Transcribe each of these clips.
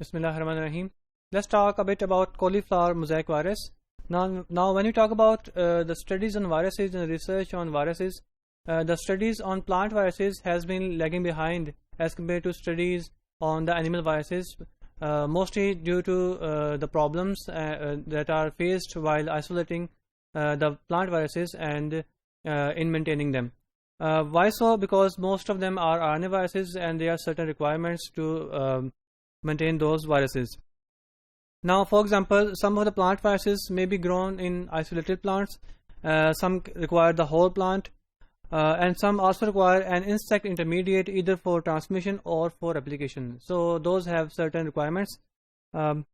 Bismillahirrahmanirrahim. Let's talk a bit about cauliflower mosaic virus. Now when you talk about the studies on viruses and research on viruses, the studies on plant viruses has been lagging behind as compared to studies on the animal viruses, mostly due to the problems that are faced while isolating the plant viruses and in maintaining them. Why so? Because most of them are RNA viruses and there are certain requirements to maintain those viruses. Now, for example, some of the plant viruses may be grown in isolated plants, some require the whole plant, and some also require an insect intermediate either for transmission or for application. So those have certain requirements. The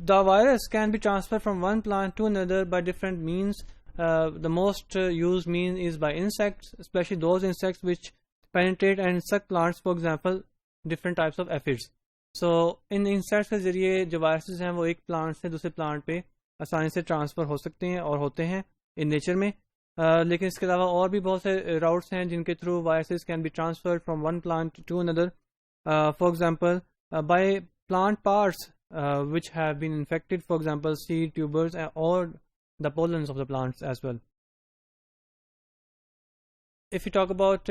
virus can be transferred from one plant to another by different means. The most used means is by insects, especially those insects which penetrate and suck plants, for example different types of aphids. So in insects के ज़रिए जो viruses हैं वो एक plant से दूसरे plant पे आसानी से ट्रांसफ़र हो सकते हैं और होते हैं इन नेचर में, लेकिन इसके अलावा और भी बहुत से राउट्स हैं जिनके through viruses can be transferred from one plant to another. For example by plant parts which have been infected, for example seed, tubers, or the pollens of the plants as well. If you talk about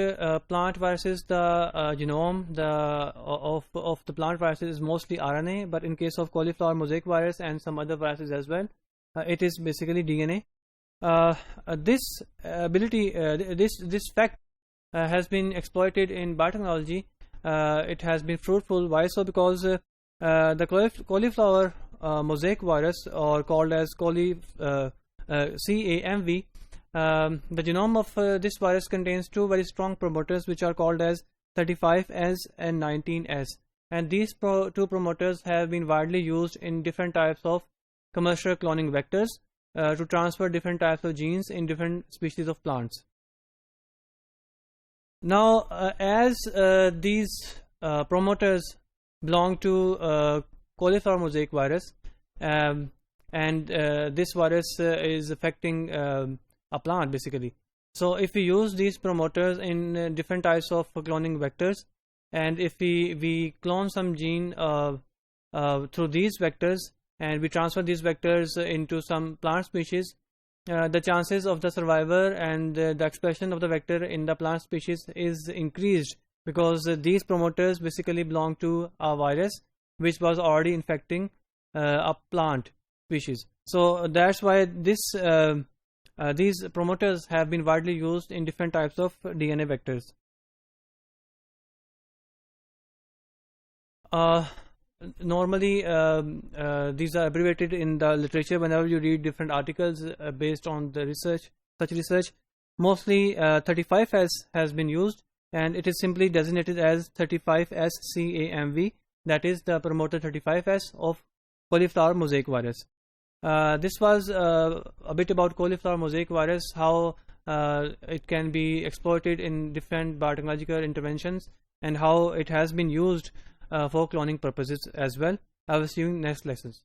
plant viruses, the genome of the plant viruses is mostly RNA, but in case of cauliflower mosaic virus and some other viruses as well, it is basically DNA. This ability, this fact has been exploited in biotechnology. It has been fruitful. Why so? Because the cauliflower mosaic virus, or called as CAMV, the genome of this virus contains two very strong promoters which are called as 35S and 19S, and these two promoters have been widely used in different types of commercial cloning vectors to transfer different types of genes in different species of plants. Now as these promoters belong to cauliflower mosaic virus, and this virus is affecting a plant basically. So if we use these promoters in different types of cloning vectors, and if we clone some gene through these vectors and we transfer these vectors into some plant species, the chances of the survivor and the expression of the vector in the plant species is increased, because these promoters basically belong to a virus which was already infecting a plant species. So that's why these promoters have been widely used in different types of DNA vectors. Normally these are abbreviated in the literature whenever you read different articles based on the such research. Mostly 35S has been used, and it is simply designated as 35S CAMV, that is the promoter 35S of cauliflower mosaic virus. This was a bit about cauliflower mosaic virus, how it can be exploited in different biotechnological interventions, and how it has been used for cloning purposes as well. I will see you in next lessons.